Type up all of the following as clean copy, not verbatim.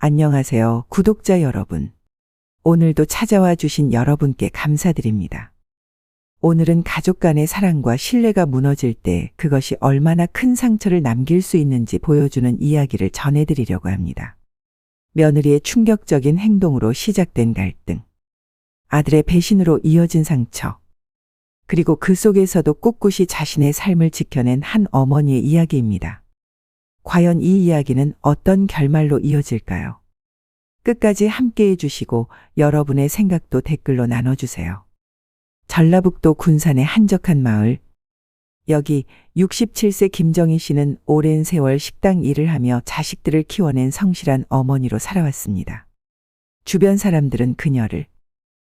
안녕하세요, 구독자 여러분. 오늘도 찾아와 주신 여러분께 감사드립니다. 오늘은 가족 간의 사랑과 신뢰가 무너질 때 그것이 얼마나 큰 상처를 남길 수 있는지 보여주는 이야기를 전해드리려고 합니다. 며느리의 충격적인 행동으로 시작된 갈등, 아들의 배신으로 이어진 상처, 그리고 그 속에서도 꿋꿋이 자신의 삶을 지켜낸 한 어머니의 이야기입니다. 과연 이 이야기는 어떤 결말로 이어질까요? 끝까지 함께해 주시고 여러분의 생각도 댓글로 나눠주세요. 전라북도 군산의 한적한 마을. 여기 67세 김정희 씨는 오랜 세월 식당 일을 하며 자식들을 키워낸 성실한 어머니로 살아왔습니다. 주변 사람들은 그녀를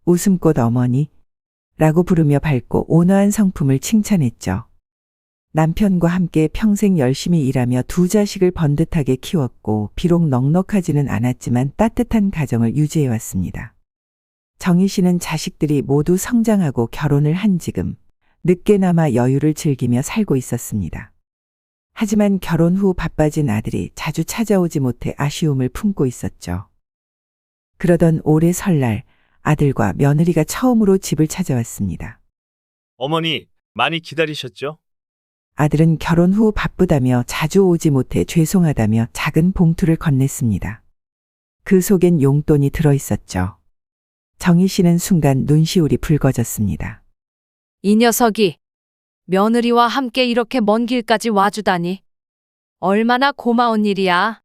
웃음꽃 어머니라고 부르며 밝고 온화한 성품을 칭찬했죠. 남편과 함께 평생 열심히 일하며 두 자식을 번듯하게 키웠고 비록 넉넉하지는 않았지만 따뜻한 가정을 유지해왔습니다. 정희 씨는 자식들이 모두 성장하고 결혼을 한 지금 늦게나마 여유를 즐기며 살고 있었습니다. 하지만 결혼 후 바빠진 아들이 자주 찾아오지 못해 아쉬움을 품고 있었죠. 그러던 올해 설날 아들과 며느리가 처음으로 집을 찾아왔습니다. 어머니, 많이 기다리셨죠? 아들은 결혼 후 바쁘다며 자주 오지 못해 죄송하다며 작은 봉투를 건넸습니다. 그 속엔 용돈이 들어있었죠. 정희 씨는 순간 눈시울이 붉어졌습니다. 이 녀석이 며느리와 함께 이렇게 먼 길까지 와주다니. 얼마나 고마운 일이야.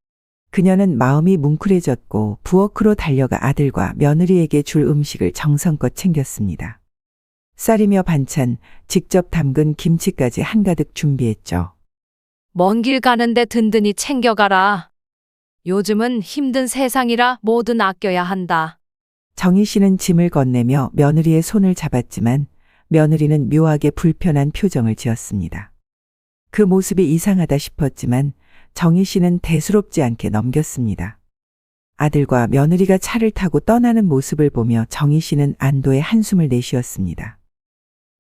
그녀는 마음이 뭉클해졌고 부엌으로 달려가 아들과 며느리에게 줄 음식을 정성껏 챙겼습니다. 쌀이며 반찬, 직접 담근 김치까지 한가득 준비했죠. 먼 길 가는데 든든히 챙겨가라. 요즘은 힘든 세상이라 뭐든 아껴야 한다. 정희 씨는 짐을 건네며 며느리의 손을 잡았지만 며느리는 묘하게 불편한 표정을 지었습니다. 그 모습이 이상하다 싶었지만 정희 씨는 대수롭지 않게 넘겼습니다. 아들과 며느리가 차를 타고 떠나는 모습을 보며 정희 씨는 안도의 한숨을 내쉬었습니다.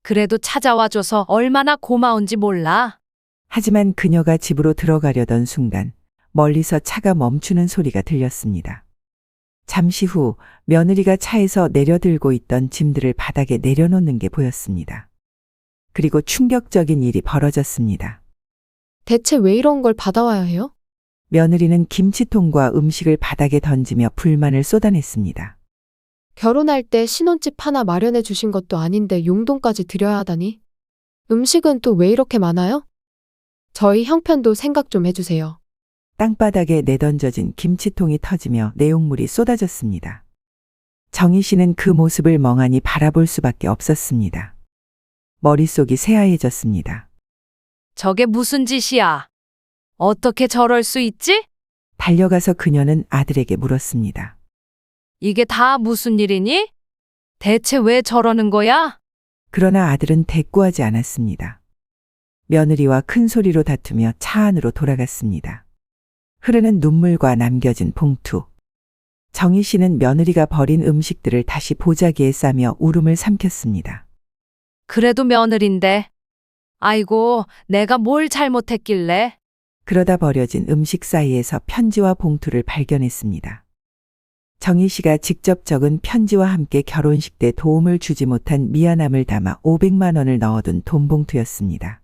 그래도 찾아와줘서 얼마나 고마운지 몰라. 하지만 그녀가 집으로 들어가려던 순간 멀리서 차가 멈추는 소리가 들렸습니다. 잠시 후 며느리가 차에서 내려들고 있던 짐들을 바닥에 내려놓는 게 보였습니다. 그리고 충격적인 일이 벌어졌습니다. 대체 왜 이런 걸 받아와야 해요? 며느리는 김치통과 음식을 바닥에 던지며 불만을 쏟아냈습니다. 결혼할 때 신혼집 하나 마련해 주신 것도 아닌데 용돈까지 드려야 하다니. 음식은 또 왜 이렇게 많아요? 저희 형편도 생각 좀 해주세요. 땅바닥에 내던져진 김치통이 터지며 내용물이 쏟아졌습니다. 정희 씨는 그 모습을 멍하니 바라볼 수밖에 없었습니다. 머릿속이 새하얘졌습니다. 저게 무슨 짓이야? 어떻게 저럴 수 있지? 달려가서 그녀는 아들에게 물었습니다. 이게 다 무슨 일이니? 대체 왜 저러는 거야? 그러나 아들은 대꾸하지 않았습니다. 며느리와 큰 소리로 다투며 차 안으로 돌아갔습니다. 흐르는 눈물과 남겨진 봉투. 정희 씨는 며느리가 버린 음식들을 다시 보자기에 싸며 울음을 삼켰습니다. 그래도 며느린데. 아이고, 내가 뭘 잘못했길래. 그러다 버려진 음식 사이에서 편지와 봉투를 발견했습니다. 정희 씨가 직접 적은 편지와 함께 결혼식 때 도움을 주지 못한 미안함을 담아 500만 원을 넣어둔 돈봉투였습니다.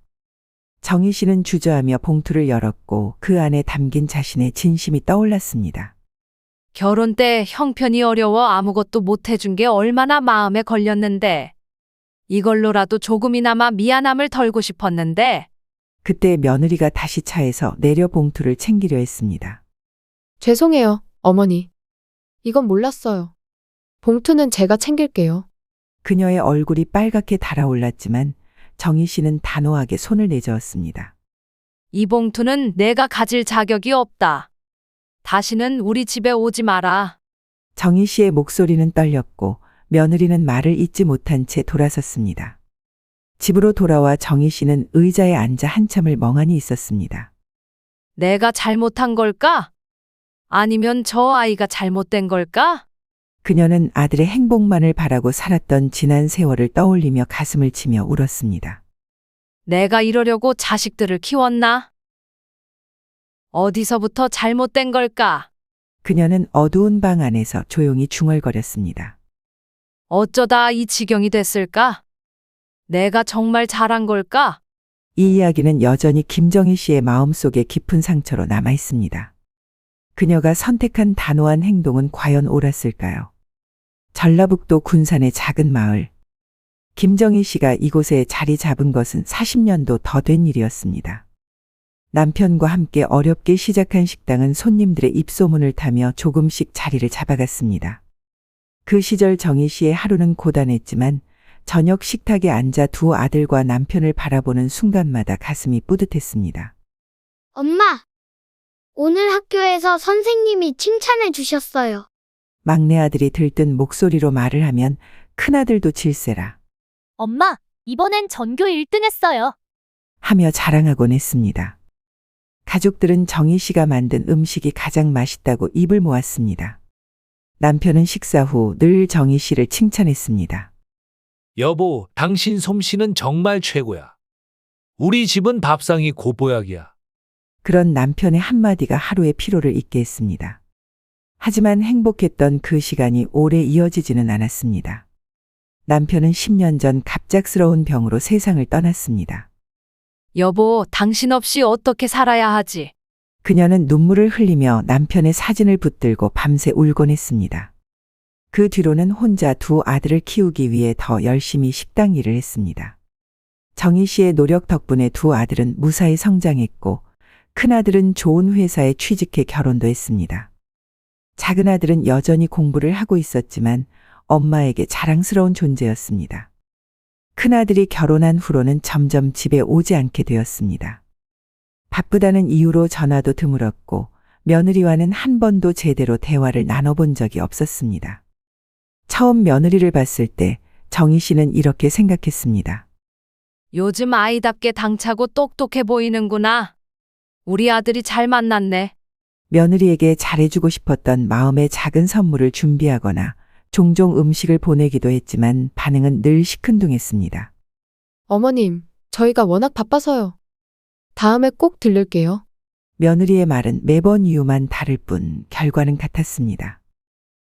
정희 씨는 주저하며 봉투를 열었고 그 안에 담긴 자신의 진심이 떠올랐습니다. 결혼 때 형편이 어려워 아무것도 못 해준 게 얼마나 마음에 걸렸는데. 이걸로라도 조금이나마 미안함을 덜고 싶었는데. 그때 며느리가 다시 차에서 내려 봉투를 챙기려 했습니다. 죄송해요, 어머니. 이건 몰랐어요. 봉투는 제가 챙길게요. 그녀의 얼굴이 빨갛게 달아올랐지만 정희 씨는 단호하게 손을 내저었습니다. 이 봉투는 내가 가질 자격이 없다. 다시는 우리 집에 오지 마라. 정희 씨의 목소리는 떨렸고 며느리는 말을 잇지 못한 채 돌아섰습니다. 집으로 돌아와 정희 씨는 의자에 앉아 한참을 멍하니 있었습니다. 내가 잘못한 걸까? 아니면 저 아이가 잘못된 걸까? 그녀는 아들의 행복만을 바라고 살았던 지난 세월을 떠올리며 가슴을 치며 울었습니다. 내가 이러려고 자식들을 키웠나? 어디서부터 잘못된 걸까? 그녀는 어두운 방 안에서 조용히 중얼거렸습니다. 어쩌다 이 지경이 됐을까? 내가 정말 잘한 걸까? 이 이야기는 여전히 김정희 씨의 마음속에 깊은 상처로 남아 있습니다. 그녀가 선택한 단호한 행동은 과연 옳았을까요? 전라북도 군산의 작은 마을. 김정희 씨가 이곳에 자리 잡은 것은 40년도 더 된 일이었습니다. 남편과 함께 어렵게 시작한 식당은 손님들의 입소문을 타며 조금씩 자리를 잡아갔습니다. 그 시절 정희 씨의 하루는 고단했지만 저녁 식탁에 앉아 두 아들과 남편을 바라보는 순간마다 가슴이 뿌듯했습니다. 엄마, 오늘 학교에서 선생님이 칭찬해 주셨어요. 막내 아들이 들뜬 목소리로 말을 하면 큰아들도 질세라 엄마, 이번엔 전교 1등 했어요. 하며 자랑하곤 했습니다. 가족들은 정희 씨가 만든 음식이 가장 맛있다고 입을 모았습니다. 남편은 식사 후 늘 정희 씨를 칭찬했습니다. 여보, 당신 솜씨는 정말 최고야. 우리 집은 밥상이 고보약이야. 그런 남편의 한마디가 하루의 피로를 잊게 했습니다. 하지만 행복했던 그 시간이 오래 이어지지는 않았습니다. 남편은 10년 전 갑작스러운 병으로 세상을 떠났습니다. 여보, 당신 없이 어떻게 살아야 하지? 그녀는 눈물을 흘리며 남편의 사진을 붙들고 밤새 울곤 했습니다. 그 뒤로는 혼자 두 아들을 키우기 위해 더 열심히 식당 일을 했습니다. 정희 씨의 노력 덕분에 두 아들은 무사히 성장했고 큰아들은 좋은 회사에 취직해 결혼도 했습니다. 작은 아들은 여전히 공부를 하고 있었지만 엄마에게 자랑스러운 존재였습니다. 큰아들이 결혼한 후로는 점점 집에 오지 않게 되었습니다. 바쁘다는 이유로 전화도 드물었고 며느리와는 한 번도 제대로 대화를 나눠본 적이 없었습니다. 처음 며느리를 봤을 때 정희 씨는 이렇게 생각했습니다. 요즘 아이답게 당차고 똑똑해 보이는구나. 우리 아들이 잘 만났네. 며느리에게 잘해주고 싶었던 마음의 작은 선물을 준비하거나 종종 음식을 보내기도 했지만 반응은 늘 시큰둥했습니다. 어머님, 저희가 워낙 바빠서요. 다음에 꼭 들를게요. 며느리의 말은 매번 이유만 다를 뿐 결과는 같았습니다.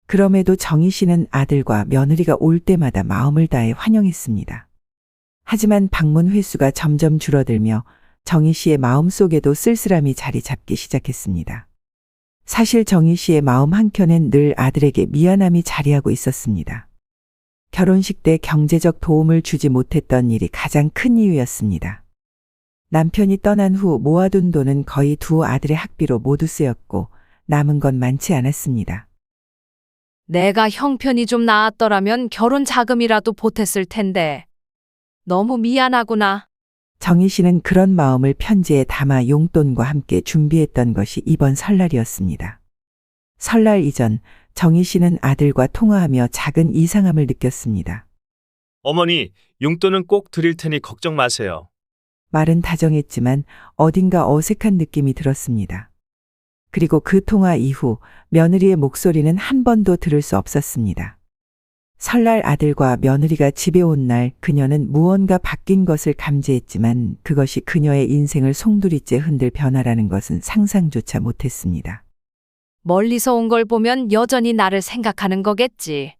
그럼에도 정희 씨는 아들과 며느리가 올 때마다 마음을 다해 환영했습니다. 하지만 방문 횟수가 점점 줄어들며 정희 씨의 마음속에도 쓸쓸함이 자리 잡기 시작했습니다. 사실 정희 씨의 마음 한켠엔 늘 아들에게 미안함이 자리하고 있었습니다. 결혼식 때 경제적 도움을 주지 못했던 일이 가장 큰 이유였습니다. 남편이 떠난 후 모아둔 돈은 거의 두 아들의 학비로 모두 쓰였고 남은 건 많지 않았습니다. 내가 형편이 좀 나았더라면 결혼 자금이라도 보탰을 텐데. 너무 미안하구나. 정희 씨는 그런 마음을 편지에 담아 용돈과 함께 준비했던 것이 이번 설날이었습니다. 설날 이전 정희 씨는 아들과 통화하며 작은 이상함을 느꼈습니다. 어머니, 용돈은 꼭 드릴 테니 걱정 마세요. 말은 다정했지만 어딘가 어색한 느낌이 들었습니다. 그리고 그 통화 이후 며느리의 목소리는 한 번도 들을 수 없었습니다. 설날 아들과 며느리가 집에 온 날 그녀는 무언가 바뀐 것을 감지했지만 그것이 그녀의 인생을 송두리째 흔들 변화라는 것은 상상조차 못했습니다. 멀리서 온 걸 보면 여전히 나를 생각하는 거겠지.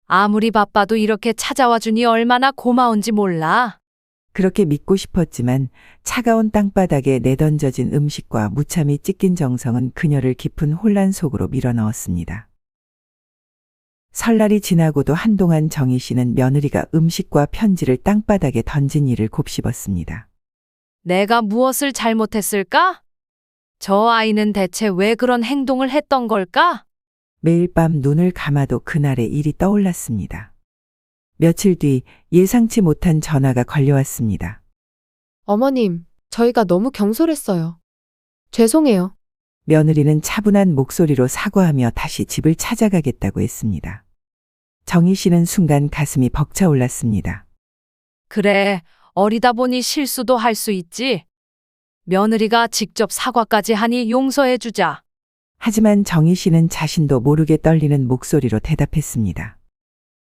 아무리 바빠도 이렇게 찾아와 주니 얼마나 고마운지 몰라. 그렇게 믿고 싶었지만 차가운 땅바닥에 내던져진 음식과 무참히 찢긴 정성은 그녀를 깊은 혼란 속으로 밀어넣었습니다. 설날이 지나고도 한동안 정희 씨는 며느리가 음식과 편지를 땅바닥에 던진 일을 곱씹었습니다. 내가 무엇을 잘못했을까? 저 아이는 대체 왜 그런 행동을 했던 걸까? 매일 밤 눈을 감아도 그날의 일이 떠올랐습니다. 며칠 뒤 예상치 못한 전화가 걸려왔습니다. 어머님, 저희가 너무 경솔했어요. 죄송해요. 며느리는 차분한 목소리로 사과하며 다시 집을 찾아가겠다고 했습니다. 정희 씨는 순간 가슴이 벅차올랐습니다. 그래, 어리다 보니 실수도 할 수 있지. 며느리가 직접 사과까지 하니 용서해주자. 하지만 정희 씨는 자신도 모르게 떨리는 목소리로 대답했습니다.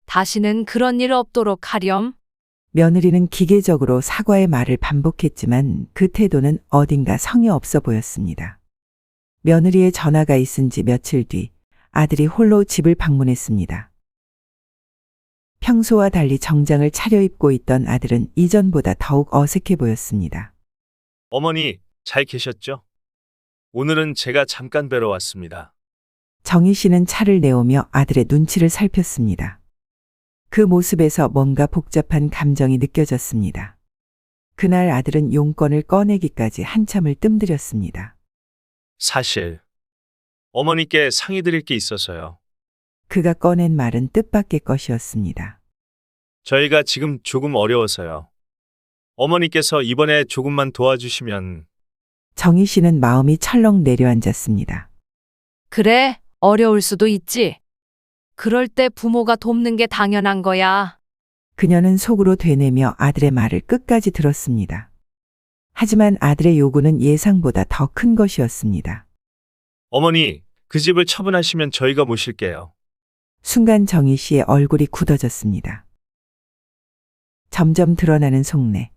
다시는 그런 일 없도록 하렴. 며느리는 기계적으로 사과의 말을 반복했지만 그 태도는 어딘가 성의 없어 보였습니다. 며느리의 전화가 있은 지 며칠 뒤 아들이 홀로 집을 방문했습니다. 평소와 달리 정장을 차려입고 있던 아들은 이전보다 더욱 어색해 보였습니다. 어머니, 잘 계셨죠? 오늘은 제가 잠깐 뵈러 왔습니다. 정희 씨는 차를 내오며 아들의 눈치를 살폈습니다. 그 모습에서 뭔가 복잡한 감정이 느껴졌습니다. 그날 아들은 용건을 꺼내기까지 한참을 뜸들였습니다. 사실 어머니께 상의 드릴 게 있어서요. 그가 꺼낸 말은 뜻밖의 것이었습니다. 저희가 지금 조금 어려워서요. 어머니께서 이번에 조금만 도와주시면. 정희 씨는 마음이 철렁 내려앉았습니다. 그래, 어려울 수도 있지. 그럴 때 부모가 돕는 게 당연한 거야. 그녀는 속으로 되뇌며 아들의 말을 끝까지 들었습니다. 하지만 아들의 요구는 예상보다 더 큰 것이었습니다. 어머니, 그 집을 처분하시면 저희가 모실게요. 순간 정희 씨의 얼굴이 굳어졌습니다. 점점 드러나는 속내.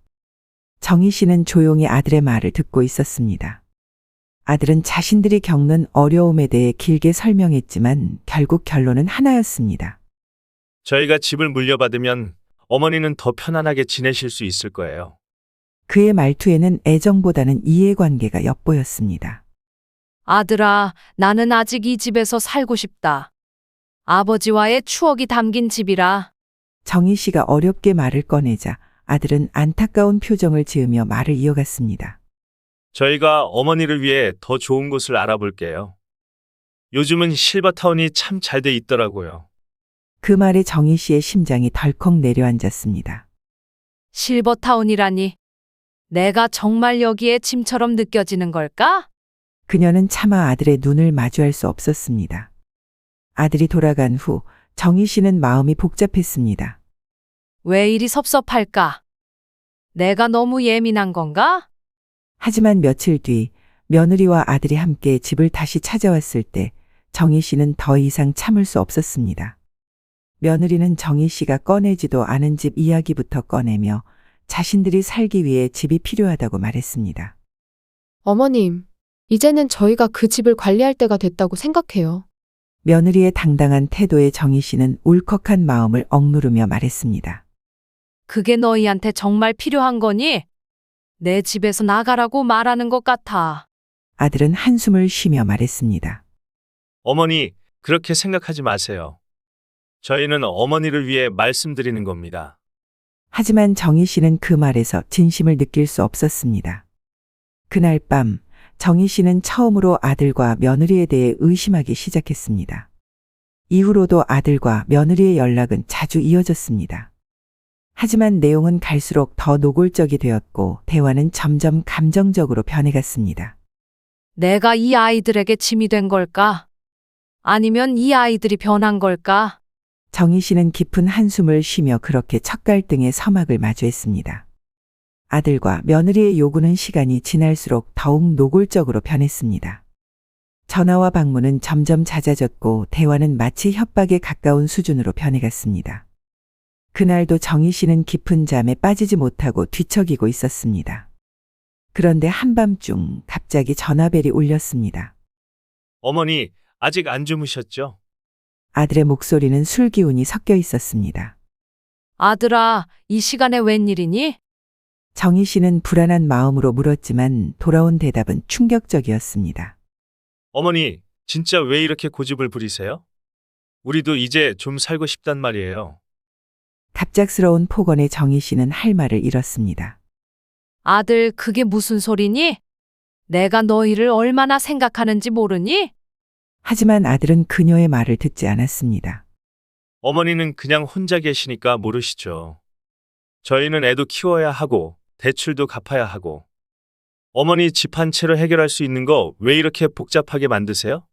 정희 씨는 조용히 아들의 말을 듣고 있었습니다. 아들은 자신들이 겪는 어려움에 대해 길게 설명했지만 결국 결론은 하나였습니다. 저희가 집을 물려받으면 어머니는 더 편안하게 지내실 수 있을 거예요. 그의 말투에는 애정보다는 이해관계가 엿보였습니다. 아들아, 나는 아직 이 집에서 살고 싶다. 아버지와의 추억이 담긴 집이라. 정희 씨가 어렵게 말을 꺼내자 아들은 안타까운 표정을 지으며 말을 이어갔습니다. 저희가 어머니를 위해 더 좋은 곳을 알아볼게요. 요즘은 실버타운이 참 잘 돼 있더라고요. 그 말에 정희 씨의 심장이 덜컥 내려앉았습니다. 실버타운이라니. 내가 정말 여기에 짐처럼 느껴지는 걸까? 그녀는 차마 아들의 눈을 마주할 수 없었습니다. 아들이 돌아간 후 정희 씨는 마음이 복잡했습니다. 왜 이리 섭섭할까? 내가 너무 예민한 건가? 하지만 며칠 뒤 며느리와 아들이 함께 집을 다시 찾아왔을 때 정희 씨는 더 이상 참을 수 없었습니다. 며느리는 정희 씨가 꺼내지도 않은 집 이야기부터 꺼내며 자신들이 살기 위해 집이 필요하다고 말했습니다. 어머님, 이제는 저희가 그 집을 관리할 때가 됐다고 생각해요. 며느리의 당당한 태도에 정희 씨는 울컥한 마음을 억누르며 말했습니다. 그게 너희한테 정말 필요한 거니? 내 집에서 나가라고 말하는 것 같아. 아들은 한숨을 쉬며 말했습니다. 어머니, 그렇게 생각하지 마세요. 저희는 어머니를 위해 말씀드리는 겁니다. 하지만 정희 씨는 그 말에서 진심을 느낄 수 없었습니다. 그날 밤 정희 씨는 처음으로 아들과 며느리에 대해 의심하기 시작했습니다. 이후로도 아들과 며느리의 연락은 자주 이어졌습니다. 하지만 내용은 갈수록 더 노골적이 되었고 대화는 점점 감정적으로 변해갔습니다. 내가 이 아이들에게 짐이 된 걸까? 아니면 이 아이들이 변한 걸까? 정희 씨는 깊은 한숨을 쉬며 그렇게 첫 갈등의 서막을 마주했습니다. 아들과 며느리의 요구는 시간이 지날수록 더욱 노골적으로 변했습니다. 전화와 방문은 점점 잦아졌고 대화는 마치 협박에 가까운 수준으로 변해갔습니다. 그날도 정희 씨는 깊은 잠에 빠지지 못하고 뒤척이고 있었습니다. 그런데 한밤중 갑자기 전화벨이 울렸습니다. 어머니, 아직 안 주무셨죠? 아들의 목소리는 술 기운이 섞여 있었습니다. 아들아, 이 시간에 웬일이니? 정희 씨는 불안한 마음으로 물었지만 돌아온 대답은 충격적이었습니다. 어머니, 진짜 왜 이렇게 고집을 부리세요? 우리도 이제 좀 살고 싶단 말이에요. 갑작스러운 폭언에 정희 씨는 할 말을 잃었습니다. 아들, 그게 무슨 소리니? 내가 너희를 얼마나 생각하는지 모르니? 하지만 아들은 그녀의 말을 듣지 않았습니다. 어머니는 그냥 혼자 계시니까 모르시죠. 저희는 애도 키워야 하고 대출도 갚아야 하고. 어머니 집 한 채로 해결할 수 있는 거 왜 이렇게 복잡하게 만드세요?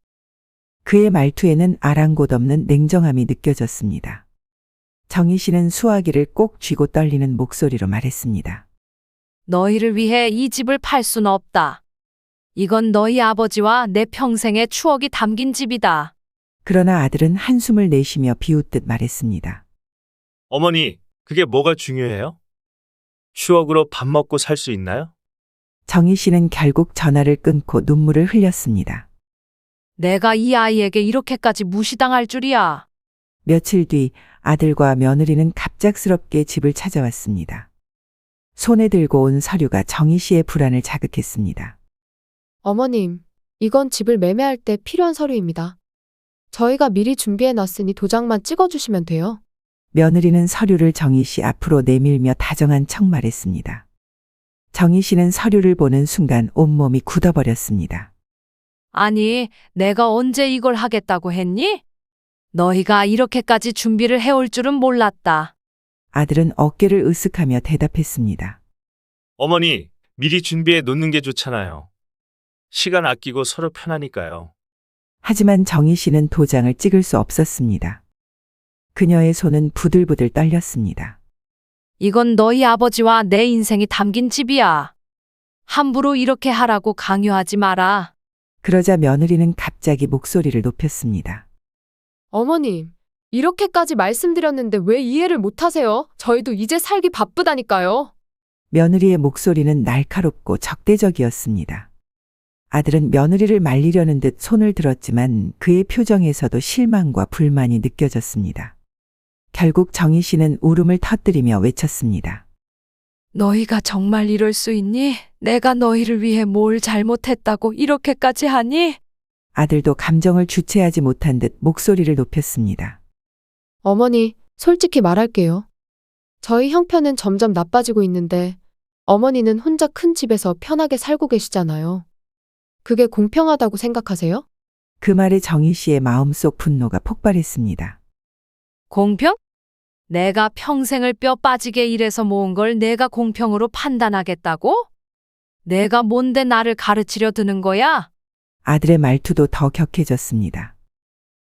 그의 말투에는 아랑곳 없는 냉정함이 느껴졌습니다. 정희 씨는 수화기를 꼭 쥐고 떨리는 목소리로 말했습니다. 너희를 위해 이 집을 팔 수는 없다. 이건 너희 아버지와 내 평생의 추억이 담긴 집이다. 그러나 아들은 한숨을 내쉬며 비웃듯 말했습니다. 어머니, 그게 뭐가 중요해요? 추억으로 밥 먹고 살 수 있나요? 정희 씨는 결국 전화를 끊고 눈물을 흘렸습니다. 내가 이 아이에게 이렇게까지 무시당할 줄이야. 며칠 뒤 아들과 며느리는 갑작스럽게 집을 찾아왔습니다. 손에 들고 온 서류가 정희 씨의 불안을 자극했습니다. 어머님, 이건 집을 매매할 때 필요한 서류입니다. 저희가 미리 준비해 놨으니 도장만 찍어주시면 돼요. 며느리는 서류를 정희 씨 앞으로 내밀며 다정한 척 말했습니다. 정희 씨는 서류를 보는 순간 온몸이 굳어버렸습니다. 아니, 내가 언제 이걸 하겠다고 했니? 너희가 이렇게까지 준비를 해올 줄은 몰랐다. 아들은 어깨를 으쓱하며 대답했습니다. 어머니, 미리 준비해 놓는 게 좋잖아요. 시간 아끼고 서로 편하니까요. 하지만 정희 씨는 도장을 찍을 수 없었습니다. 그녀의 손은 부들부들 떨렸습니다. 이건 너희 아버지와 내 인생이 담긴 집이야. 함부로 이렇게 하라고 강요하지 마라. 그러자 며느리는 갑자기 목소리를 높였습니다. 어머님, 이렇게까지 말씀드렸는데 왜 이해를 못하세요? 저희도 이제 살기 바쁘다니까요. 며느리의 목소리는 날카롭고 적대적이었습니다. 아들은 며느리를 말리려는 듯 손을 들었지만 그의 표정에서도 실망과 불만이 느껴졌습니다. 결국 정희 씨는 울음을 터뜨리며 외쳤습니다. 너희가 정말 이럴 수 있니? 내가 너희를 위해 뭘 잘못했다고 이렇게까지 하니? 아들도 감정을 주체하지 못한 듯 목소리를 높였습니다. 어머니, 솔직히 말할게요. 저희 형편은 점점 나빠지고 있는데 어머니는 혼자 큰 집에서 편하게 살고 계시잖아요. 그게 공평하다고 생각하세요? 그 말에 정희 씨의 마음속 분노가 폭발했습니다. 공평? 내가 평생을 뼈 빠지게 일해서 모은 걸 내가 공평으로 판단하겠다고? 내가 뭔데 나를 가르치려 드는 거야? 아들의 말투도 더 격해졌습니다.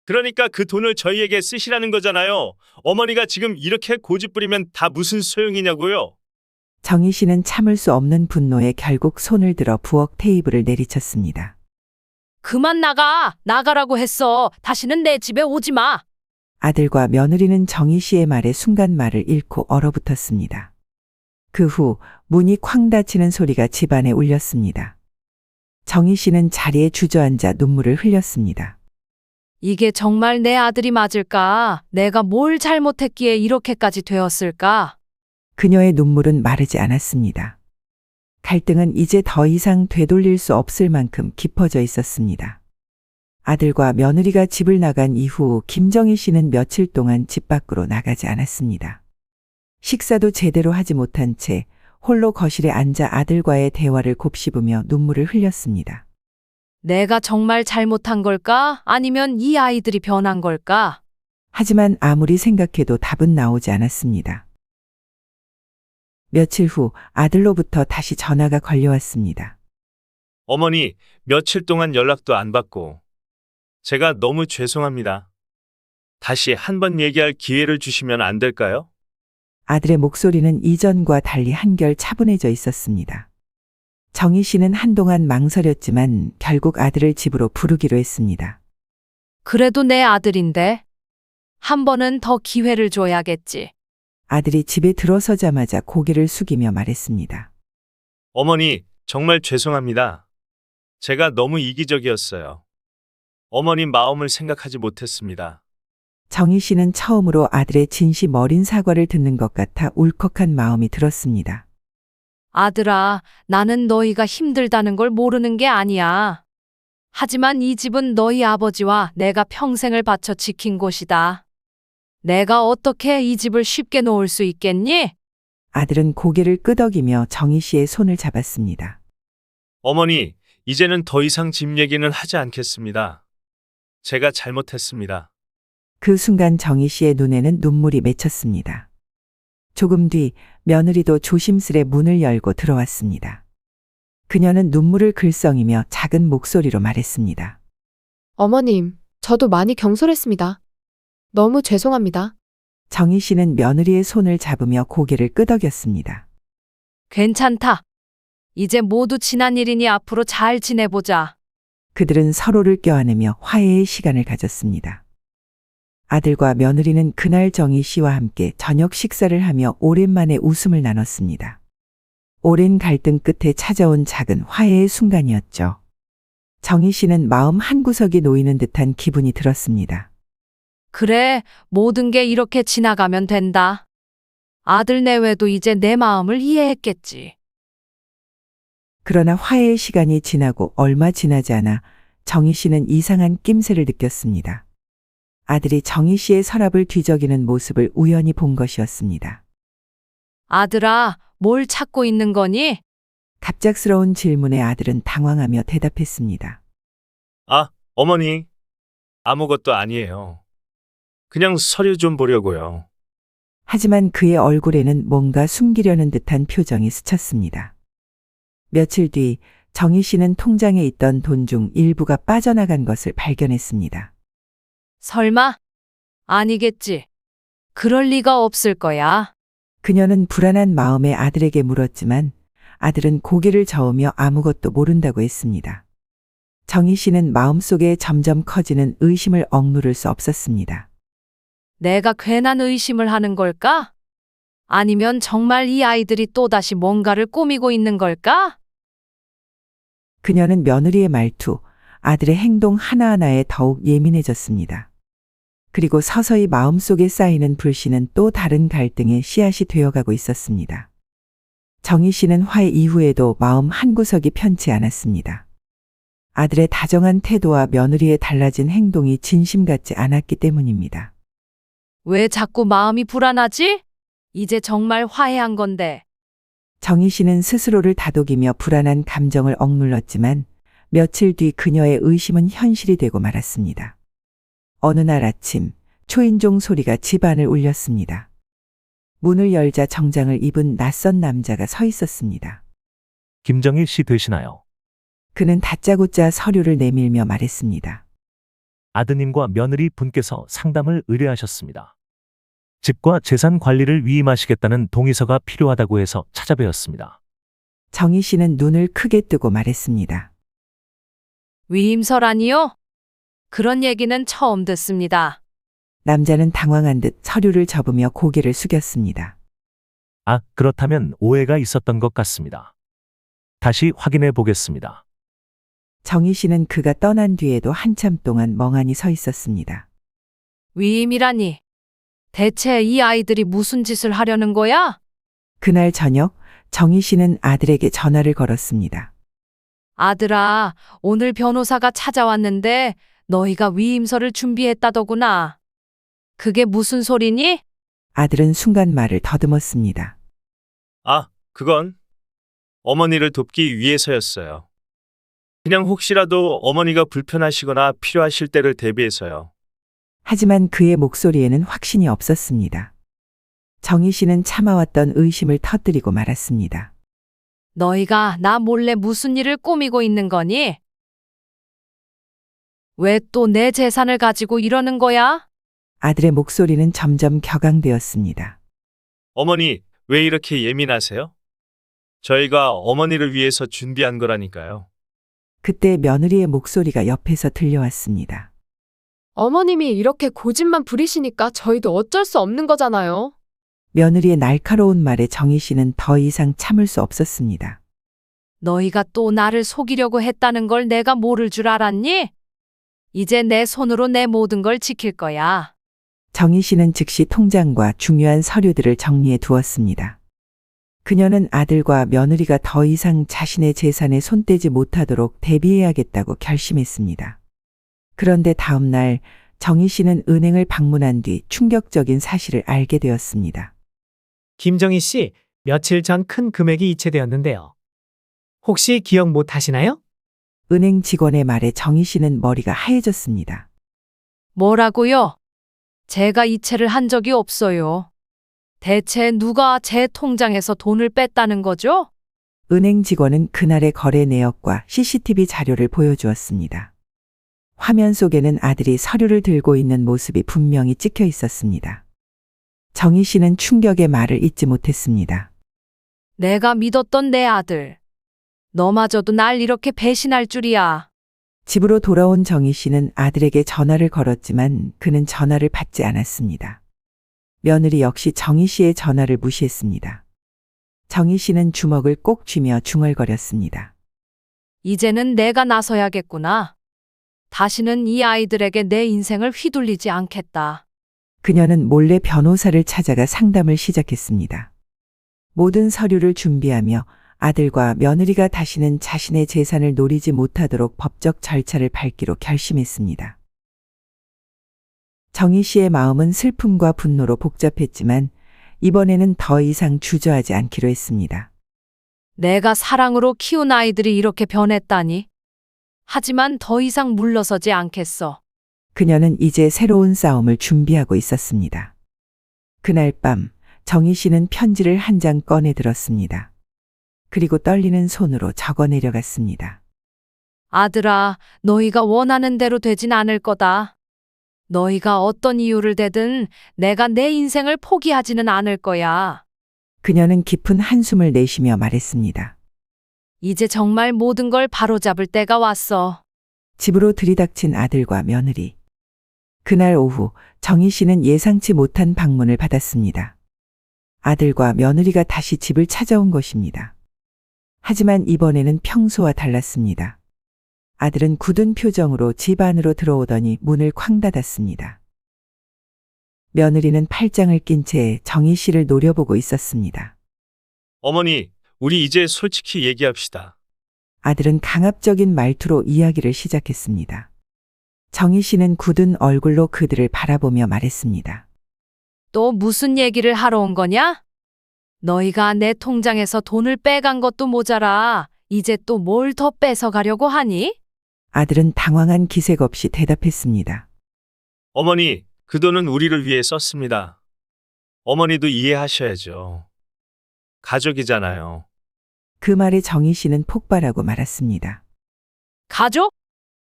그러니까 그 돈을 저희에게 쓰시라는 거잖아요. 어머니가 지금 이렇게 고집 부리면 다 무슨 소용이냐고요. 정희 씨는 참을 수 없는 분노에 결국 손을 들어 부엌 테이블을 내리쳤습니다. 그만 나가! 나가라고 했어. 다시는 내 집에 오지 마. 아들과 며느리는 정희 씨의 말에 순간 말을 잃고 얼어붙었습니다. 그 후 문이 쾅 닫히는 소리가 집안에 울렸습니다. 정희 씨는 자리에 주저앉아 눈물을 흘렸습니다. 이게 정말 내 아들이 맞을까? 내가 뭘 잘못했기에 이렇게까지 되었을까? 그녀의 눈물은 마르지 않았습니다. 갈등은 이제 더 이상 되돌릴 수 없을 만큼 깊어져 있었습니다. 아들과 며느리가 집을 나간 이후 김정희 씨는 며칠 동안 집 밖으로 나가지 않았습니다. 식사도 제대로 하지 못한 채 홀로 거실에 앉아 아들과의 대화를 곱씹으며 눈물을 흘렸습니다. 내가 정말 잘못한 걸까? 아니면 이 아이들이 변한 걸까? 하지만 아무리 생각해도 답은 나오지 않았습니다. 며칠 후 아들로부터 다시 전화가 걸려왔습니다. 어머니, 며칠 동안 연락도 안 받고 제가 너무 죄송합니다. 다시 한번 얘기할 기회를 주시면 안 될까요? 아들의 목소리는 이전과 달리 한결 차분해져 있었습니다. 정희 씨는 한동안 망설였지만 결국 아들을 집으로 부르기로 했습니다. 그래도 내 아들인데. 한 번은 더 기회를 줘야겠지. 아들이 집에 들어서자마자 고개를 숙이며 말했습니다. 어머니, 정말 죄송합니다. 제가 너무 이기적이었어요. 어머님 마음을 생각하지 못했습니다. 정희 씨는 처음으로 아들의 진심 어린 사과를 듣는 것 같아 울컥한 마음이 들었습니다. 아들아, 나는 너희가 힘들다는 걸 모르는 게 아니야. 하지만 이 집은 너희 아버지와 내가 평생을 바쳐 지킨 곳이다. 내가 어떻게 이 집을 쉽게 놓을 수 있겠니? 아들은 고개를 끄덕이며 정희 씨의 손을 잡았습니다. 어머니, 이제는 더 이상 집 얘기는 하지 않겠습니다. 제가 잘못했습니다. 그 순간 정희 씨의 눈에는 눈물이 맺혔습니다. 조금 뒤 며느리도 조심스레 문을 열고 들어왔습니다. 그녀는 눈물을 글썽이며 작은 목소리로 말했습니다. 어머님, 저도 많이 경솔했습니다. 너무 죄송합니다. 정희 씨는 며느리의 손을 잡으며 고개를 끄덕였습니다. 괜찮다. 이제 모두 지난 일이니 앞으로 잘 지내보자. 그들은 서로를 껴안으며 화해의 시간을 가졌습니다. 아들과 며느리는 그날 정희 씨와 함께 저녁 식사를 하며 오랜만에 웃음을 나눴습니다. 오랜 갈등 끝에 찾아온 작은 화해의 순간이었죠. 정희 씨는 마음 한구석이 놓이는 듯한 기분이 들었습니다. 그래, 모든 게 이렇게 지나가면 된다. 아들 내외도 이제 내 마음을 이해했겠지. 그러나 화해의 시간이 지나고 얼마 지나지 않아 정희 씨는 이상한 낌새를 느꼈습니다. 아들이 정희 씨의 서랍을 뒤적이는 모습을 우연히 본 것이었습니다. 아들아, 뭘 찾고 있는 거니? 갑작스러운 질문에 아들은 당황하며 대답했습니다. 아, 어머니. 아무것도 아니에요. 그냥 서류 좀 보려고요. 하지만 그의 얼굴에는 뭔가 숨기려는 듯한 표정이 스쳤습니다. 며칠 뒤 정희 씨는 통장에 있던 돈 중 일부가 빠져나간 것을 발견했습니다. 설마? 아니겠지. 그럴 리가 없을 거야. 그녀는 불안한 마음에 아들에게 물었지만 아들은 고개를 저으며 아무것도 모른다고 했습니다. 정희 씨는 마음속에 점점 커지는 의심을 억누를 수 없었습니다. 내가 괜한 의심을 하는 걸까? 아니면 정말 이 아이들이 또다시 뭔가를 꾸미고 있는 걸까? 그녀는 며느리의 말투, 아들의 행동 하나하나에 더욱 예민해졌습니다. 그리고 서서히 마음속에 쌓이는 불씨는 또 다른 갈등의 씨앗이 되어가고 있었습니다. 정희 씨는 화해 이후에도 마음 한구석이 편치 않았습니다. 아들의 다정한 태도와 며느리의 달라진 행동이 진심 같지 않았기 때문입니다. 왜 자꾸 마음이 불안하지? 이제 정말 화해한 건데. 정희 씨는 스스로를 다독이며 불안한 감정을 억눌렀지만 며칠 뒤 그녀의 의심은 현실이 되고 말았습니다. 어느 날 아침 초인종 소리가 집안을 울렸습니다. 문을 열자 정장을 입은 낯선 남자가 서 있었습니다. 김정희 씨 되시나요? 그는 다짜고짜 서류를 내밀며 말했습니다. 아드님과 며느리 분께서 상담을 의뢰하셨습니다. 집과 재산 관리를 위임하시겠다는 동의서가 필요하다고 해서 찾아뵈었습니다. 정희 씨는 눈을 크게 뜨고 말했습니다. 위임서라니요? 그런 얘기는 처음 듣습니다. 남자는 당황한 듯 서류를 접으며 고개를 숙였습니다. 아, 그렇다면 오해가 있었던 것 같습니다. 다시 확인해 보겠습니다. 정희 씨는 그가 떠난 뒤에도 한참 동안 멍하니 서 있었습니다. 위임이라니. 대체 이 아이들이 무슨 짓을 하려는 거야? 그날 저녁 정희 씨는 아들에게 전화를 걸었습니다. 아들아, 오늘 변호사가 찾아왔는데 너희가 위임서를 준비했다더구나. 그게 무슨 소리니? 아들은 순간 말을 더듬었습니다. 아, 그건 어머니를 돕기 위해서였어요. 그냥 혹시라도 어머니가 불편하시거나 필요하실 때를 대비해서요. 하지만 그의 목소리에는 확신이 없었습니다. 정희 씨는 참아왔던 의심을 터뜨리고 말았습니다. 너희가 나 몰래 무슨 일을 꾸미고 있는 거니? 왜 또 내 재산을 가지고 이러는 거야? 아들의 목소리는 점점 격앙되었습니다. 어머니, 왜 이렇게 예민하세요? 저희가 어머니를 위해서 준비한 거라니까요. 그때 며느리의 목소리가 옆에서 들려왔습니다. 어머님이 이렇게 고집만 부리시니까 저희도 어쩔 수 없는 거잖아요. 며느리의 날카로운 말에 정희 씨는 더 이상 참을 수 없었습니다. 너희가 또 나를 속이려고 했다는 걸 내가 모를 줄 알았니? 이제 내 손으로 내 모든 걸 지킬 거야. 정희 씨는 즉시 통장과 중요한 서류들을 정리해 두었습니다. 그녀는 아들과 며느리가 더 이상 자신의 재산에 손대지 못하도록 대비해야겠다고 결심했습니다. 그런데 다음 날 정희 씨는 은행을 방문한 뒤 충격적인 사실을 알게 되었습니다. 김정희 씨, 며칠 전 큰 금액이 이체되었는데요. 혹시 기억 못 하시나요? 은행 직원의 말에 정희 씨는 머리가 하얘졌습니다. 뭐라고요? 제가 이체를 한 적이 없어요. 대체 누가 제 통장에서 돈을 뺐다는 거죠? 은행 직원은 그날의 거래 내역과 CCTV 자료를 보여주었습니다. 화면 속에는 아들이 서류를 들고 있는 모습이 분명히 찍혀 있었습니다. 정희 씨는 충격의 말을 잇지 못했습니다. 내가 믿었던 내 아들. 너마저도 날 이렇게 배신할 줄이야. 집으로 돌아온 정희 씨는 아들에게 전화를 걸었지만 그는 전화를 받지 않았습니다. 며느리 역시 정희 씨의 전화를 무시했습니다. 정희 씨는 주먹을 꼭 쥐며 중얼거렸습니다. 이제는 내가 나서야겠구나. 다시는 이 아이들에게 내 인생을 휘둘리지 않겠다. 그녀는 몰래 변호사를 찾아가 상담을 시작했습니다. 모든 서류를 준비하며 아들과 며느리가 다시는 자신의 재산을 노리지 못하도록 법적 절차를 밟기로 결심했습니다. 정희 씨의 마음은 슬픔과 분노로 복잡했지만 이번에는 더 이상 주저하지 않기로 했습니다. 내가 사랑으로 키운 아이들이 이렇게 변했다니. 하지만 더 이상 물러서지 않겠어. 그녀는 이제 새로운 싸움을 준비하고 있었습니다. 그날 밤 정희 씨는 편지를 한 장 꺼내 들었습니다. 그리고 떨리는 손으로 적어 내려갔습니다. 아들아, 너희가 원하는 대로 되진 않을 거다. 너희가 어떤 이유를 대든 내가 내 인생을 포기하지는 않을 거야. 그녀는 깊은 한숨을 내쉬며 말했습니다. 이제 정말 모든 걸 바로잡을 때가 왔어. 집으로 들이닥친 아들과 며느리. 그날 오후 정희 씨는 예상치 못한 방문을 받았습니다. 아들과 며느리가 다시 집을 찾아온 것입니다. 하지만 이번에는 평소와 달랐습니다. 아들은 굳은 표정으로 집 안으로 들어오더니 문을 쾅 닫았습니다. 며느리는 팔짱을 낀 채 정희 씨를 노려보고 있었습니다. 어머니, 우리 이제 솔직히 얘기합시다. 아들은 강압적인 말투로 이야기를 시작했습니다. 정희 씨는 굳은 얼굴로 그들을 바라보며 말했습니다. 또 무슨 얘기를 하러 온 거냐? 너희가 내 통장에서 돈을 빼간 것도 모자라. 이제 또 뭘 더 뺏어가려고 하니? 아들은 당황한 기색 없이 대답했습니다. 어머니, 그 돈은 우리를 위해 썼습니다. 어머니도 이해하셔야죠. 가족이잖아요. 그 말에 정희 씨는 폭발하고 말았습니다. 가족?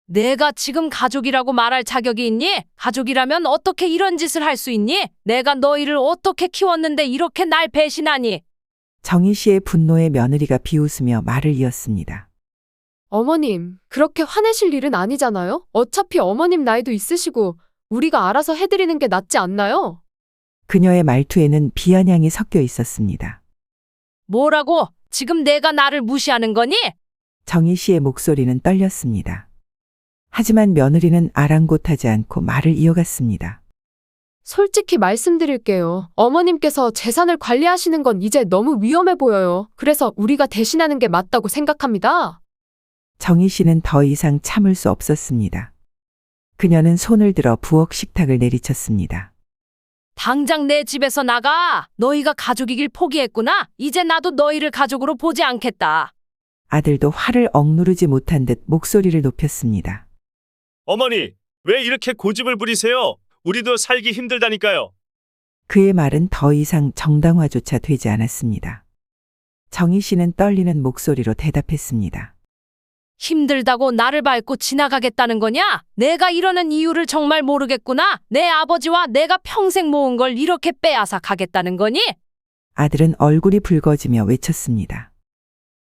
내가 지금 가족이라고 말할 자격이 있니? 가족이라면 어떻게 이런 짓을 할 수 있니? 내가 너희를 어떻게 키웠는데 이렇게 날 배신하니? 정희 씨의 분노에 며느리가 비웃으며 말을 이었습니다. 어머님, 그렇게 화내실 일은 아니잖아요? 어차피 어머님 나이도 있으시고 우리가 알아서 해드리는 게 낫지 않나요? 그녀의 말투에는 비아냥이 섞여 있었습니다. 뭐라고? 지금 내가 나를 무시하는 거니? 정희 씨의 목소리는 떨렸습니다. 하지만 며느리는 아랑곳하지 않고 말을 이어갔습니다. 솔직히 말씀드릴게요. 어머님께서 재산을 관리하시는 건 이제 너무 위험해 보여요. 그래서 우리가 대신하는 게 맞다고 생각합니다. 정희 씨는 더 이상 참을 수 없었습니다. 그녀는 손을 들어 부엌 식탁을 내리쳤습니다. 당장 내 집에서 나가! 너희가 가족이길 포기했구나? 이제 나도 너희를 가족으로 보지 않겠다. 아들도 화를 억누르지 못한 듯 목소리를 높였습니다. 어머니, 왜 이렇게 고집을 부리세요? 우리도 살기 힘들다니까요. 그의 말은 더 이상 정당화조차 되지 않았습니다. 정희 씨는 떨리는 목소리로 대답했습니다. 힘들다고 나를 밟고 지나가겠다는 거냐? 내가 이러는 이유를 정말 모르겠구나. 내 아버지와 내가 평생 모은 걸 이렇게 빼앗아 가겠다는 거니? 아들은 얼굴이 붉어지며 외쳤습니다.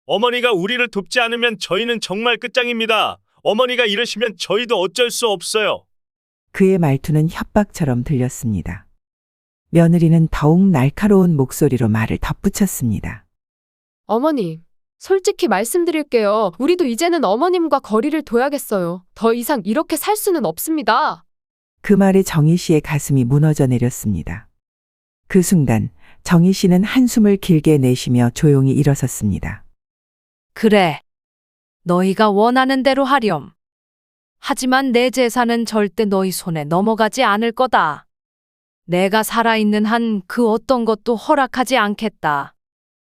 어머니가 우리를 돕지 않으면 저희는 정말 끝장입니다. 어머니가 이러시면 저희도 어쩔 수 없어요. 그의 말투는 협박처럼 들렸습니다. 며느리는 더욱 날카로운 목소리로 말을 덧붙였습니다. 어머님, 솔직히 말씀드릴게요. 우리도 이제는 어머님과 거리를 둬야겠어요. 더 이상 이렇게 살 수는 없습니다. 그 말에 정희 씨의 가슴이 무너져 내렸습니다. 그 순간 정희 씨는 한숨을 길게 내쉬며 조용히 일어섰습니다. 그래. 너희가 원하는 대로 하렴. 하지만 내 재산은 절대 너희 손에 넘어가지 않을 거다. 내가 살아있는 한 그 어떤 것도 허락하지 않겠다.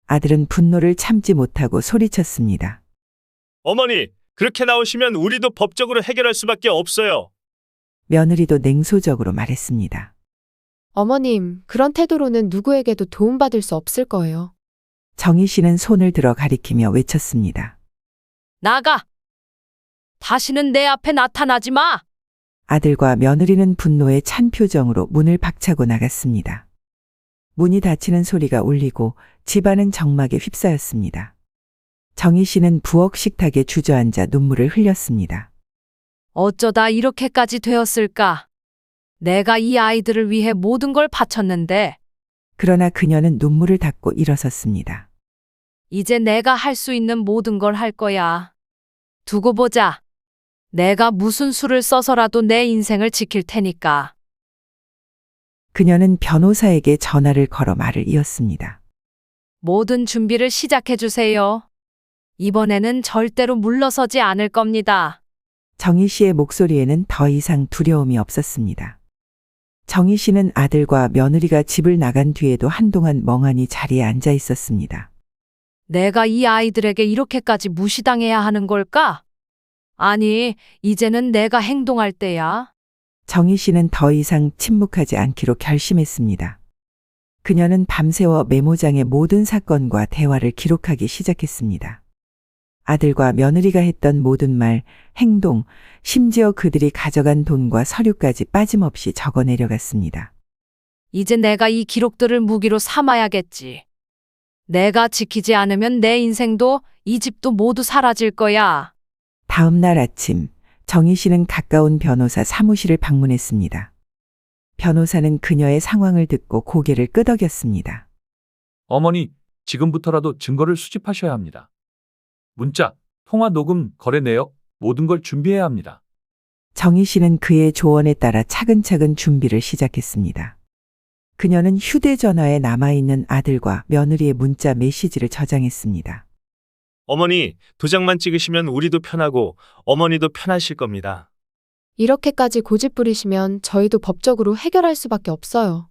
아들은 분노를 참지 못하고 소리쳤습니다. 어머니, 그렇게 나오시면 우리도 법적으로 해결할 수밖에 없어요. 며느리도 냉소적으로 말했습니다. 어머님, 그런 태도로는 누구에게도 도움받을 수 없을 거예요. 정희 씨는 손을 들어 가리키며 외쳤습니다. 나가! 다시는 내 앞에 나타나지 마! 아들과 며느리는 분노에 찬 표정으로 문을 박차고 나갔습니다. 문이 닫히는 소리가 울리고 집안은 정막에 휩싸였습니다. 정희 씨는 부엌 식탁에 주저앉아 눈물을 흘렸습니다. 어쩌다 이렇게까지 되었을까? 내가 이 아이들을 위해 모든 걸 바쳤는데, 그러나 그녀는 눈물을 닦고 일어섰습니다. 이제 내가 할 수 있는 모든 걸 할 거야. 두고 보자. 내가 무슨 수를 써서라도 내 인생을 지킬 테니까. 그녀는 변호사에게 전화를 걸어 말을 이었습니다. 모든 준비를 시작해 주세요. 이번에는 절대로 물러서지 않을 겁니다. 정희 씨의 목소리에는 더 이상 두려움이 없었습니다. 정희 씨는 아들과 며느리가 집을 나간 뒤에도 한동안 멍하니 자리에 앉아 있었습니다. 내가 이 아이들에게 이렇게까지 무시당해야 하는 걸까? 아니, 이제는 내가 행동할 때야. 정희 씨는 더 이상 침묵하지 않기로 결심했습니다. 그녀는 밤새워 메모장에 모든 사건과 대화를 기록하기 시작했습니다. 아들과 며느리가 했던 모든 말, 행동, 심지어 그들이 가져간 돈과 서류까지 빠짐없이 적어 내려갔습니다. 이제 내가 이 기록들을 무기로 삼아야겠지. 내가 지키지 않으면 내 인생도 이 집도 모두 사라질 거야. 다음 날 아침, 정희 씨는 가까운 변호사 사무실을 방문했습니다. 변호사는 그녀의 상황을 듣고 고개를 끄덕였습니다. 어머니, 지금부터라도 증거를 수집하셔야 합니다. 문자, 통화 녹음, 거래 내역, 모든 걸 준비해야 합니다. 정희 씨는 그의 조언에 따라 차근차근 준비를 시작했습니다. 그녀는 휴대전화에 남아있는 아들과 며느리의 문자 메시지를 저장했습니다. 어머니, 도장만 찍으시면 우리도 편하고 어머니도 편하실 겁니다. 이렇게까지 고집 부리시면 저희도 법적으로 해결할 수밖에 없어요.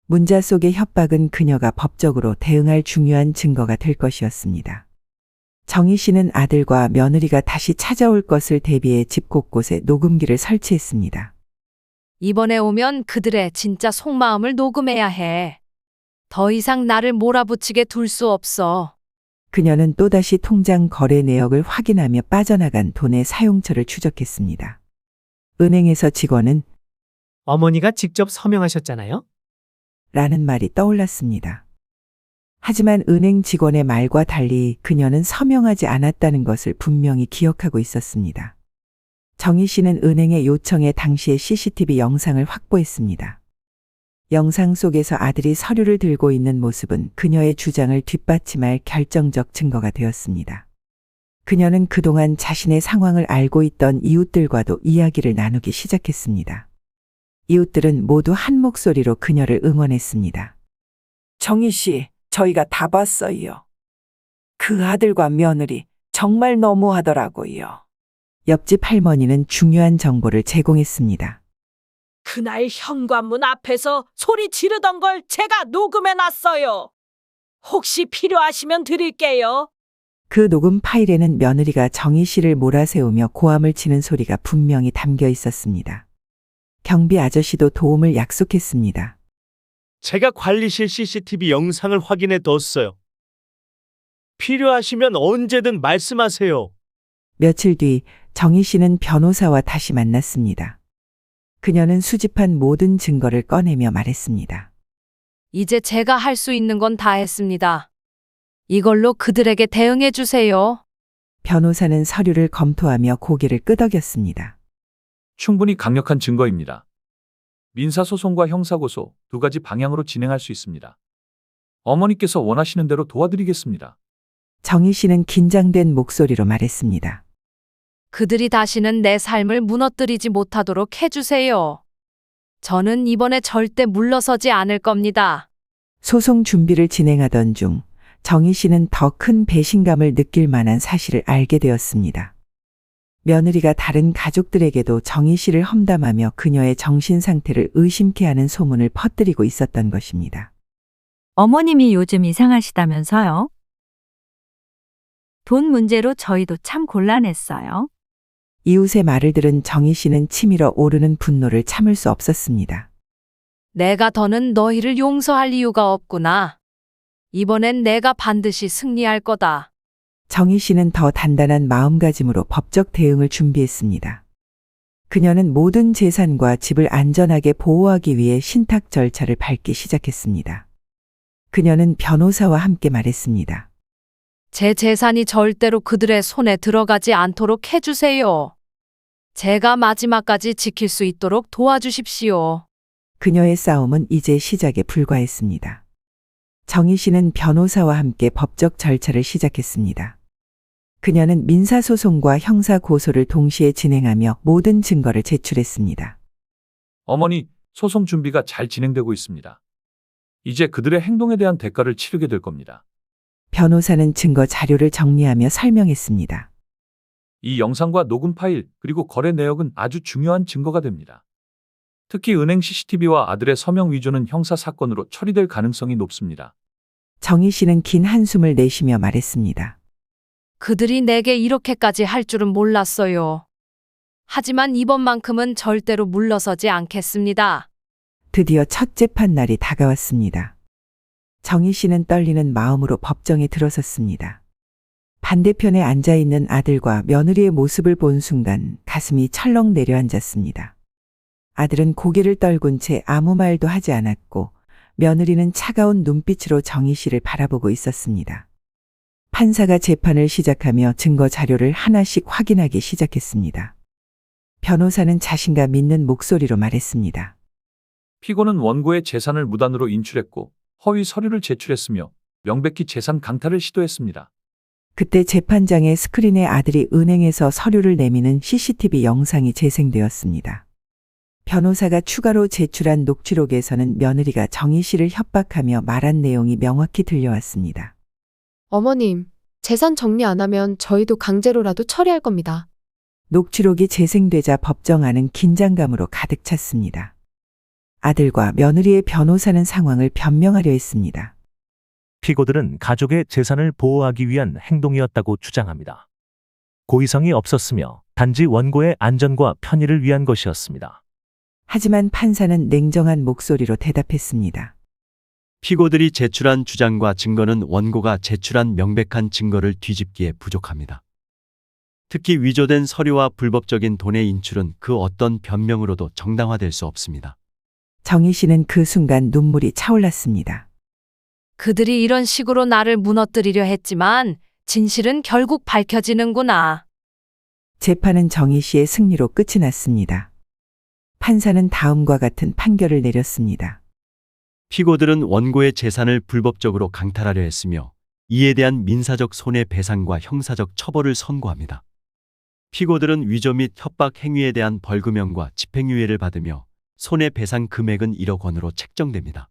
문자 속의 협박은 그녀가 법적으로 대응할 중요한 증거가 될 것이었습니다. 정희 씨는 아들과 며느리가 다시 찾아올 것을 대비해 집 곳곳에 녹음기를 설치했습니다. 이번에 오면 그들의 진짜 속마음을 녹음해야 해. 더 이상 나를 몰아붙이게 둘 수 없어. 그녀는 또다시 통장 거래 내역을 확인하며 빠져나간 돈의 사용처를 추적했습니다. 은행에서 직원은 어머니가 직접 서명하셨잖아요? 라는 말이 떠올랐습니다. 하지만 은행 직원의 말과 달리 그녀는 서명하지 않았다는 것을 분명히 기억하고 있었습니다. 정희 씨는 은행의 요청에 당시의 CCTV 영상을 확보했습니다. 영상 속에서 아들이 서류를 들고 있는 모습은 그녀의 주장을 뒷받침할 결정적 증거가 되었습니다. 그녀는 그동안 자신의 상황을 알고 있던 이웃들과도 이야기를 나누기 시작했습니다. 이웃들은 모두 한 목소리로 그녀를 응원했습니다. 정희 씨, 저희가 다 봤어요. 그 아들과 며느리 정말 너무하더라고요. 옆집 할머니는 중요한 정보를 제공했습니다. 그날 현관문 앞에서 소리 지르던 걸 제가 녹음해 놨어요. 혹시 필요하시면 드릴게요. 그 녹음 파일에는 며느리가 정희 씨를 몰아세우며 고함을 치는 소리가 분명히 담겨 있었습니다. 경비 아저씨도 도움을 약속했습니다. 제가 관리실 CCTV 영상을 확인해 뒀어요. 필요하시면 언제든 말씀하세요. 며칠 뒤 정희 씨는 변호사와 다시 만났습니다. 그녀는 수집한 모든 증거를 꺼내며 말했습니다. 이제 제가 할 수 있는 건 다 했습니다. 이걸로 그들에게 대응해 주세요. 변호사는 서류를 검토하며 고개를 끄덕였습니다. 충분히 강력한 증거입니다. 민사소송과 형사고소 두 가지 방향으로 진행할 수 있습니다. 어머니께서 원하시는 대로 도와드리겠습니다. 정희 씨는 긴장된 목소리로 말했습니다. 그들이 다시는 내 삶을 무너뜨리지 못하도록 해주세요. 저는 이번에 절대 물러서지 않을 겁니다. 소송 준비를 진행하던 중 정희 씨는 더 큰 배신감을 느낄 만한 사실을 알게 되었습니다. 며느리가 다른 가족들에게도 정희 씨를 험담하며 그녀의 정신 상태를 의심케 하는 소문을 퍼뜨리고 있었던 것입니다. 어머님이 요즘 이상하시다면서요? 돈 문제로 저희도 참 곤란했어요. 이웃의 말을 들은 정희 씨는 치밀어 오르는 분노를 참을 수 없었습니다. 내가 더는 너희를 용서할 이유가 없구나. 이번엔 내가 반드시 승리할 거다. 정희 씨는 더 단단한 마음가짐으로 법적 대응을 준비했습니다. 그녀는 모든 재산과 집을 안전하게 보호하기 위해 신탁 절차를 밟기 시작했습니다. 그녀는 변호사와 함께 말했습니다. 제 재산이 절대로 그들의 손에 들어가지 않도록 해주세요. 제가 마지막까지 지킬 수 있도록 도와주십시오. 그녀의 싸움은 이제 시작에 불과했습니다. 정희 씨는 변호사와 함께 법적 절차를 시작했습니다. 그녀는 민사소송과 형사고소를 동시에 진행하며 모든 증거를 제출했습니다. 어머니, 소송 준비가 잘 진행되고 있습니다. 이제 그들의 행동에 대한 대가를 치르게 될 겁니다. 변호사는 증거 자료를 정리하며 설명했습니다. 이 영상과 녹음 파일, 그리고 거래 내역은 아주 중요한 증거가 됩니다. 특히 은행 CCTV와 아들의 서명 위조는 형사 사건으로 처리될 가능성이 높습니다. 정희 씨는 긴 한숨을 내쉬며 말했습니다. 그들이 내게 이렇게까지 할 줄은 몰랐어요. 하지만 이번만큼은 절대로 물러서지 않겠습니다. 드디어 첫 재판 날이 다가왔습니다. 정희 씨는 떨리는 마음으로 법정에 들어섰습니다. 반대편에 앉아있는 아들과 며느리의 모습을 본 순간 가슴이 철렁 내려앉았습니다. 아들은 고개를 떨군 채 아무 말도 하지 않았고 며느리는 차가운 눈빛으로 정희 씨를 바라보고 있었습니다. 판사가 재판을 시작하며 증거 자료를 하나씩 확인하기 시작했습니다. 변호사는 자신감 있는 목소리로 말했습니다. 피고는 원고의 재산을 무단으로 인출했고 허위 서류를 제출했으며 명백히 재산 강탈을 시도했습니다. 그때 재판장의 스크린에 아들이 은행에서 서류를 내미는 CCTV 영상이 재생되었습니다. 변호사가 추가로 제출한 녹취록에서는 며느리가 정희 씨를 협박하며 말한 내용이 명확히 들려왔습니다. 어머님, 재산 정리 안 하면 저희도 강제로라도 처리할 겁니다. 녹취록이 재생되자 법정 안은 긴장감으로 가득 찼습니다. 아들과 며느리의 변호사는 상황을 변명하려 했습니다. 피고들은 가족의 재산을 보호하기 위한 행동이었다고 주장합니다. 고의성이 없었으며 단지 원고의 안전과 편의를 위한 것이었습니다. 하지만 판사는 냉정한 목소리로 대답했습니다. 피고들이 제출한 주장과 증거는 원고가 제출한 명백한 증거를 뒤집기에 부족합니다. 특히 위조된 서류와 불법적인 돈의 인출은 그 어떤 변명으로도 정당화될 수 없습니다. 정희 씨는 그 순간 눈물이 차올랐습니다. 그들이 이런 식으로 나를 무너뜨리려 했지만 진실은 결국 밝혀지는구나. 재판은 정희 씨의 승리로 끝이 났습니다. 판사는 다음과 같은 판결을 내렸습니다. 피고들은 원고의 재산을 불법적으로 강탈하려 했으며 이에 대한 민사적 손해배상과 형사적 처벌을 선고합니다. 피고들은 위조 및 협박 행위에 대한 벌금형과 집행유예를 받으며 손해배상 금액은 1억 원으로 책정됩니다.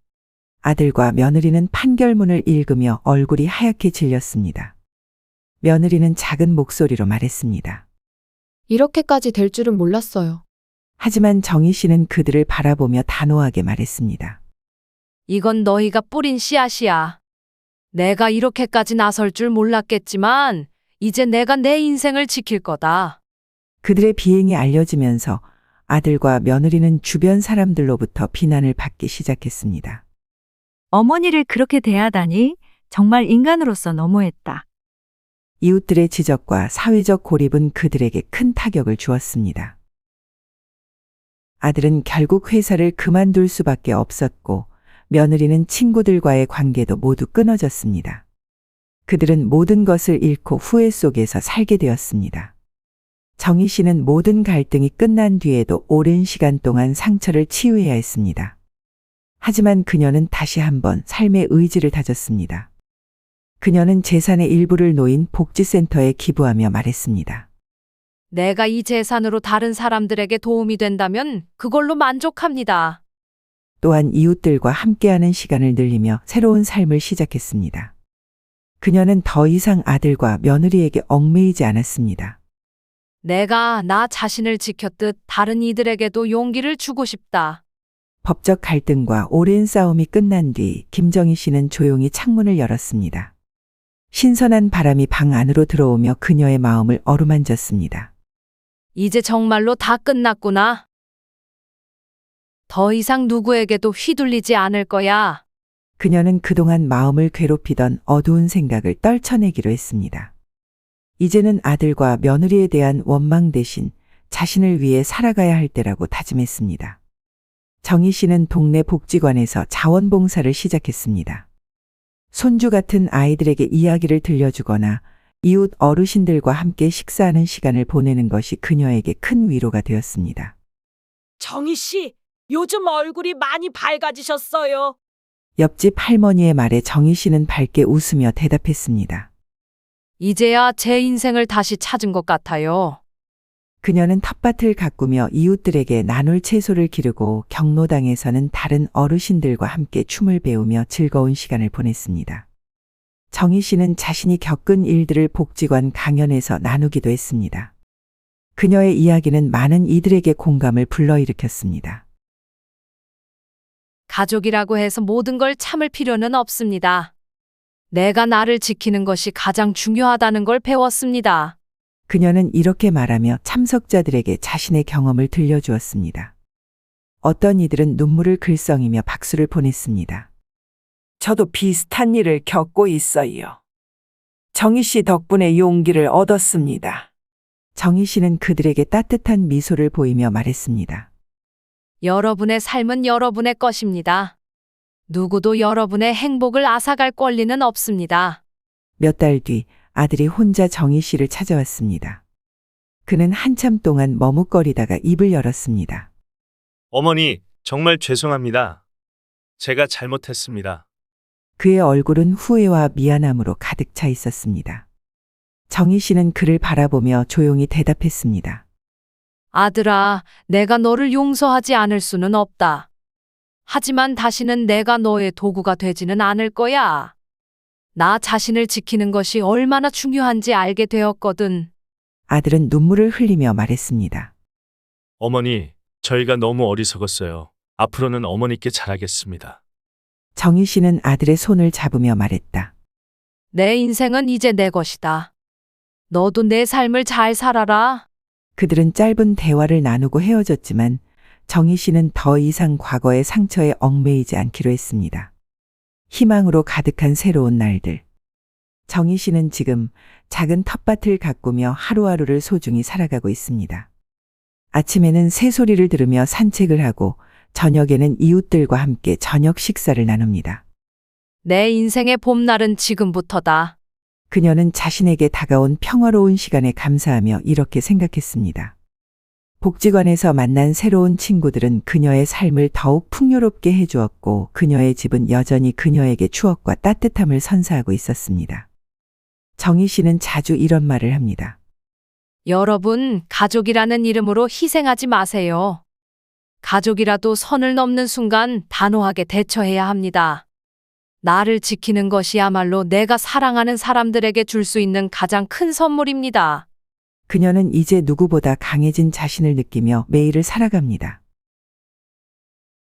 아들과 며느리는 판결문을 읽으며 얼굴이 하얗게 질렸습니다. 며느리는 작은 목소리로 말했습니다. 이렇게까지 될 줄은 몰랐어요. 하지만 정희 씨는 그들을 바라보며 단호하게 말했습니다. 이건 너희가 뿌린 씨앗이야. 내가 이렇게까지 나설 줄 몰랐겠지만 이제 내가 내 인생을 지킬 거다. 그들의 비행이 알려지면서 아들과 며느리는 주변 사람들로부터 비난을 받기 시작했습니다. 어머니를 그렇게 대하다니 정말 인간으로서 너무했다. 이웃들의 지적과 사회적 고립은 그들에게 큰 타격을 주었습니다. 아들은 결국 회사를 그만둘 수밖에 없었고 며느리는 친구들과의 관계도 모두 끊어졌습니다. 그들은 모든 것을 잃고 후회 속에서 살게 되었습니다. 정희 씨는 모든 갈등이 끝난 뒤에도 오랜 시간 동안 상처를 치유해야 했습니다. 하지만 그녀는 다시 한번 삶의 의지를 다졌습니다. 그녀는 재산의 일부를 노인 복지센터에 기부하며 말했습니다. 내가 이 재산으로 다른 사람들에게 도움이 된다면 그걸로 만족합니다. 또한 이웃들과 함께하는 시간을 늘리며 새로운 삶을 시작했습니다. 그녀는 더 이상 아들과 며느리에게 얽매이지 않았습니다. 내가 나 자신을 지켰듯 다른 이들에게도 용기를 주고 싶다. 법적 갈등과 오랜 싸움이 끝난 뒤 김정희 씨는 조용히 창문을 열었습니다. 신선한 바람이 방 안으로 들어오며 그녀의 마음을 어루만졌습니다. 이제 정말로 다 끝났구나. 더 이상 누구에게도 휘둘리지 않을 거야. 그녀는 그동안 마음을 괴롭히던 어두운 생각을 떨쳐내기로 했습니다. 이제는 아들과 며느리에 대한 원망 대신 자신을 위해 살아가야 할 때라고 다짐했습니다. 정희 씨는 동네 복지관에서 자원봉사를 시작했습니다. 손주 같은 아이들에게 이야기를 들려주거나 이웃 어르신들과 함께 식사하는 시간을 보내는 것이 그녀에게 큰 위로가 되었습니다. 정희 씨, 요즘 얼굴이 많이 밝아지셨어요. 옆집 할머니의 말에 정희 씨는 밝게 웃으며 대답했습니다. 이제야 제 인생을 다시 찾은 것 같아요. 그녀는 텃밭을 가꾸며 이웃들에게 나눌 채소를 기르고 경로당에서는 다른 어르신들과 함께 춤을 배우며 즐거운 시간을 보냈습니다. 정희 씨는 자신이 겪은 일들을 복지관 강연에서 나누기도 했습니다. 그녀의 이야기는 많은 이들에게 공감을 불러일으켰습니다. 가족이라고 해서 모든 걸 참을 필요는 없습니다. 내가 나를 지키는 것이 가장 중요하다는 걸 배웠습니다. 그녀는 이렇게 말하며 참석자들에게 자신의 경험을 들려주었습니다. 어떤 이들은 눈물을 글썽이며 박수를 보냈습니다. 저도 비슷한 일을 겪고 있어요. 정희 씨 덕분에 용기를 얻었습니다. 정희 씨는 그들에게 따뜻한 미소를 보이며 말했습니다. 여러분의 삶은 여러분의 것입니다. 누구도 여러분의 행복을 앗아갈 권리는 없습니다. 몇 달 뒤 아들이 혼자 정희 씨를 찾아왔습니다. 그는 한참 동안 머뭇거리다가 입을 열었습니다. 어머니, 정말 죄송합니다. 제가 잘못했습니다. 그의 얼굴은 후회와 미안함으로 가득 차 있었습니다. 정희 씨는 그를 바라보며 조용히 대답했습니다. 아들아, 내가 너를 용서하지 않을 수는 없다. 하지만 다시는 내가 너의 도구가 되지는 않을 거야. 나 자신을 지키는 것이 얼마나 중요한지 알게 되었거든. 아들은 눈물을 흘리며 말했습니다. 어머니, 저희가 너무 어리석었어요. 앞으로는 어머니께 잘하겠습니다. 정희 씨는 아들의 손을 잡으며 말했다. 내 인생은 이제 내 것이다. 너도 내 삶을 잘 살아라. 그들은 짧은 대화를 나누고 헤어졌지만 정희 씨는 더 이상 과거의 상처에 얽매이지 않기로 했습니다. 희망으로 가득한 새로운 날들. 정희 씨는 지금 작은 텃밭을 가꾸며 하루하루를 소중히 살아가고 있습니다. 아침에는 새소리를 들으며 산책을 하고 저녁에는 이웃들과 함께 저녁 식사를 나눕니다. 내 인생의 봄날은 지금부터다. 그녀는 자신에게 다가온 평화로운 시간에 감사하며 이렇게 생각했습니다. 복지관에서 만난 새로운 친구들은 그녀의 삶을 더욱 풍요롭게 해주었고 그녀의 집은 여전히 그녀에게 추억과 따뜻함을 선사하고 있었습니다. 정희 씨는 자주 이런 말을 합니다. 여러분, 가족이라는 이름으로 희생하지 마세요. 가족이라도 선을 넘는 순간 단호하게 대처해야 합니다. 나를 지키는 것이야말로 내가 사랑하는 사람들에게 줄 수 있는 가장 큰 선물입니다. 그녀는 이제 누구보다 강해진 자신을 느끼며 매일을 살아갑니다.